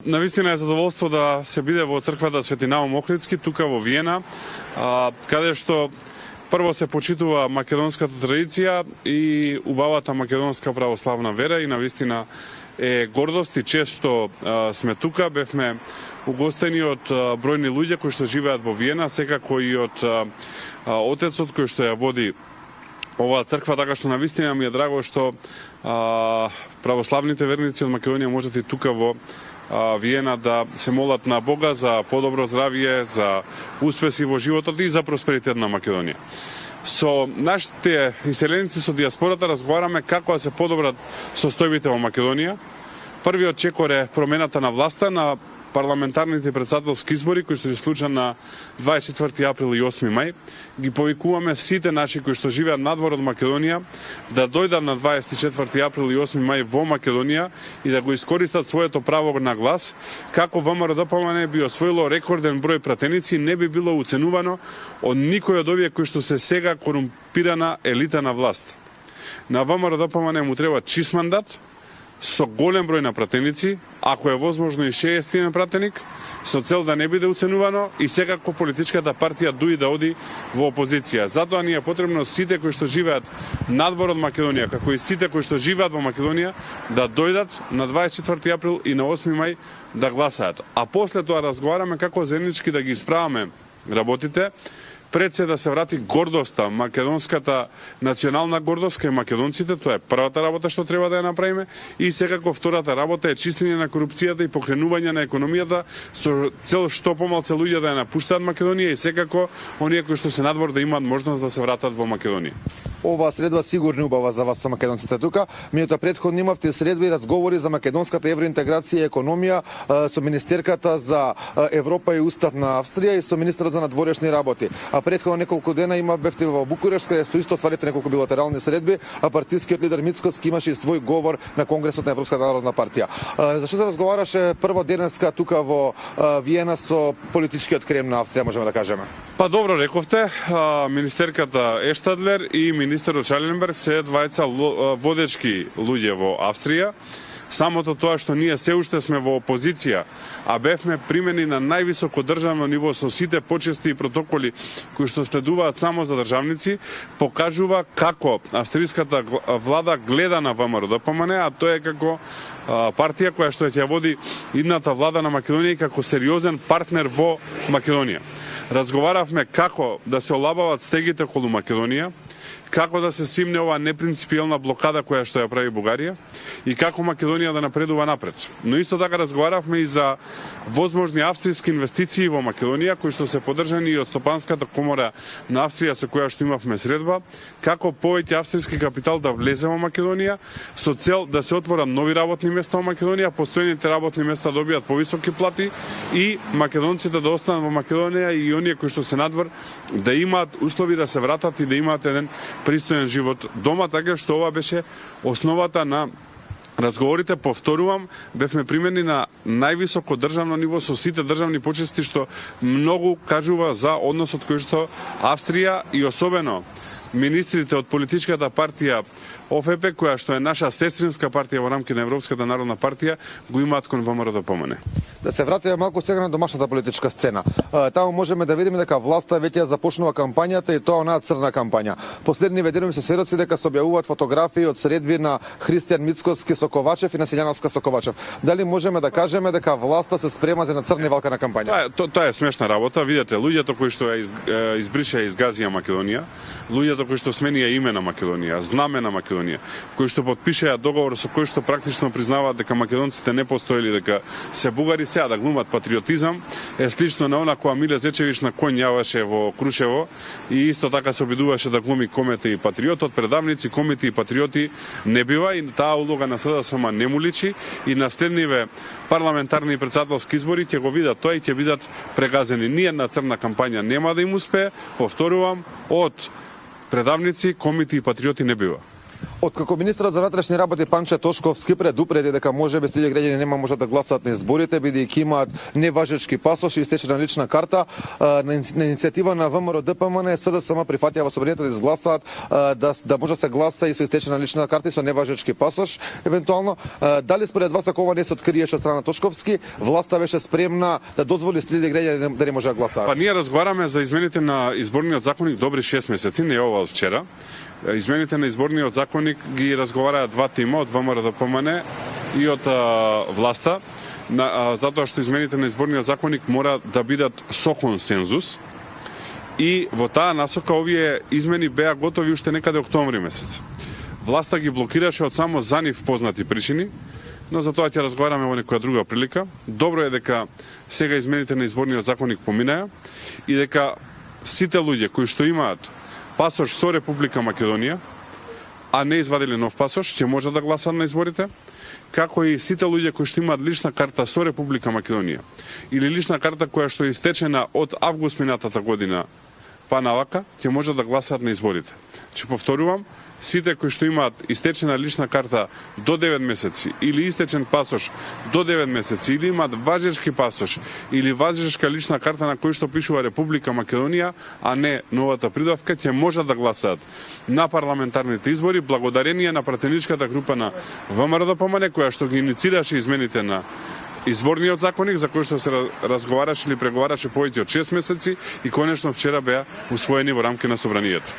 Навистина е задоволство да се биде во црквата Свети Наум Охридски, тука во Виена, каде што прво се почитува македонската традиција и убавата македонска православна вера и навистина е гордост и чест што сме тука. Бевме угостени од бројни луѓе кои што живеат во Виена, секако и од отецот кој што ја води оваа црква, така што навистина ми е драго што православните верници од Македонија можат и тука во Виена да се молат на Бога за подобро здравје, за успеси во животот и за просперитет на Македонија. Со нашите иселеници со диаспората разговараме како да се подобрат состојбите во Македонија. Првиот чекор е промената на власта на парламентарните председателски избори кои што се случат на 24 април и 8 мај. Ги повикуваме сите наши кои што живеат надвор од Македонија да дојдат на 24 април и 8 мај во Македонија и да го искористат своето право на глас, како ВМРО-ДПМН би освоило рекорден број пратеници, не би било уценувано од никој од овие кои што се сега корумпирана елита на власт. На ВМРО-ДПМН му треба чист мандат, со голем број на пратеници, ако е возможно и 60 пратеник, со цел да не биде уценувано и секако политичката партија дуи да оди во опозиција. Затоа ни е потребно сите кои што живеат надвор од Македонија, како и сите кои што живеат во Македонија, да дојдат на 24 април и на 8 мај да гласаат. А после тоа разговараме како заеднички да ги исправаме работите, пред се да се врати гордоста, македонската национална гордост кај македонците, тоа е првата работа што треба да ја направиме, и секако втората работа е чистење на корупцијата и покренување на економијата со цел што помалку луѓе да ја напуштаат Македонија и секако оние кои што се надвор да имаат можност да се вратат во Македонија. Оваа средба сигурно убава за вас со македонците тука. Минута предходно имавте средби и разговори за македонската евроинтеграција и економија со министерката за Европа и Устав на Австрија и со министерот за надворешни работи. А предходно неколку дена бевте во Букурешт, каде со исто стварите неколку билатерални средби, а партискиот лидер Мицкоски имаше и свој говор на Конгресот на Европската народна партија. Зашто се разговараше прво денеска тука во Виена со политичкиот крем на Австрија, можеме да кажеме? Па добро рековте, министерката Ештадлер и министерот Шаленберг се двајца водечки луѓе во Австрија. Самото тоа што ние се уште сме во опозиција, а бевме примени на највисоко државно ниво со сите почести и протоколи кои што следуваат само за државници, покажува како австријската влада гледа на ВМРО-ДПМН, а тоа е како партија која што ќе води идната влада на Македонија и како сериозен партнер во Македонија. Разговаравме како да се олабават стегите околу Македонија, како да се симне оваа непринципиелна блокада која што ја прави Бугарија и како Македонија да напредува напред. Но исто така разговаравме и за возможни австријски инвестиции во Македонија, кои што се поддржани и од Стопанската комора на Австрија со која што имавме средба, како повеќе австријски капитал да влезе во Македонија со цел да се отворат нови работни места во Македонија, постојните работни места добијат повисоки плати и македонците да останат во Македонија и оние кои што се надвор да имаат услови да се вратат и да имаат еден пристоен живот дома, така што ова беше основата на разговорите. Повторувам, бевме примени на највисоко државно ниво со сите државни почести што многу кажува за односот кој што Австрија и особено министрите од политичката партија ОФП, која што е наша сестринска партија во рамки на Европската народна партија, го имаат кон ВМРО-ДПМН. Да се вратиме малку сега на домашната политичка сцена. Таму можеме да видиме дека власта веќе започнува кампањата и тоа онаа црна кампања. Последни денови се сведоци дека се објавуваат фотографии од средби на Христијан Мицкоски со Ковачев и на Силјановска со Ковачев. Дали можеме да кажеме дека власта се спрема за една црневалка на кампања? Тоа е смешна работа. Видете, луѓето кои што ја избриша и изгазија Македонија, луѓето кои што сменија име на Македонија, знаме на Македонија, кои што потпишеа договор со кој што практично признаваат дека македонците не постоели, дека се бугари, сега да глумат патриотизам, е слично на она која Миле Зечевич на коњ јаваше во Крушево и исто така се обидуваше да глуми комете и патриотот, предавници, комити и патриоти не бива и таа улога на СДСМ не му личи и на следниве парламентарни и председателски избори ќе го видат тоа и ќе бидат прегазени. Ниједна црна кампања нема да им успее, повторувам, од предавници, комити и патриоти не бива. Откако министерот за внатрешни работи Панче Тошковски предупреди дека можеби студија граѓани нема можат да гласаат на изборите бидејќи имаат неважечки пасоши и стечена лична карта, на иницијатива на ВМРО ДПМН СДСМ прифатија во собранието да изгласаат да може да се гласа и со истечена лична карта и со неважечки пасош евентуално. Дали според вас ако ова не се откриеше од страна Тошковски, власта беше спремна да дозволи студија граѓани да не може да гласаат? Па ние разговараме за измените на изборниот законник добри 6 месеци, не ова од вчера. Измените на изборниот законник ги разговараат два тима од ВМРО ДПМН и од власта, затоа што измените на изборниот законник мора да бидат со консензус и во таа насока овие измени беа готови уште некаде октомври месец. Власта ги блокираше од само за нив познати причини, но за тоа ќе разговараме во некоја друга прилика. Добро е дека сега измените на изборниот законник поминаја и дека сите луѓе кои што имаат пасош со Република Македонија, а не извадиле нов пасош, ќе можат да гласат на изборите, како и сите луѓе кои што имаат лична карта со Република Македонија или лична карта која што е истечена од август минатата година па навака, ќе можат да гласаат на изборите. Ќе повторувам, сите кои што имаат истечена лична карта до 9 месеци или истечен пасош до 9 месеци или имаат важечки пасош или важечка лична карта на кој што пишува Република Македонија, а не новата придавка, ќе можат да гласаат на парламентарните избори благодарение на пратеничката група на ВМРО ДПМН која што ги иницираше измените на изборниот законник за кој што се разговараше или преговараше повеќе од 6 месеци и конечно вчера беа усвоени во рамки на собранието.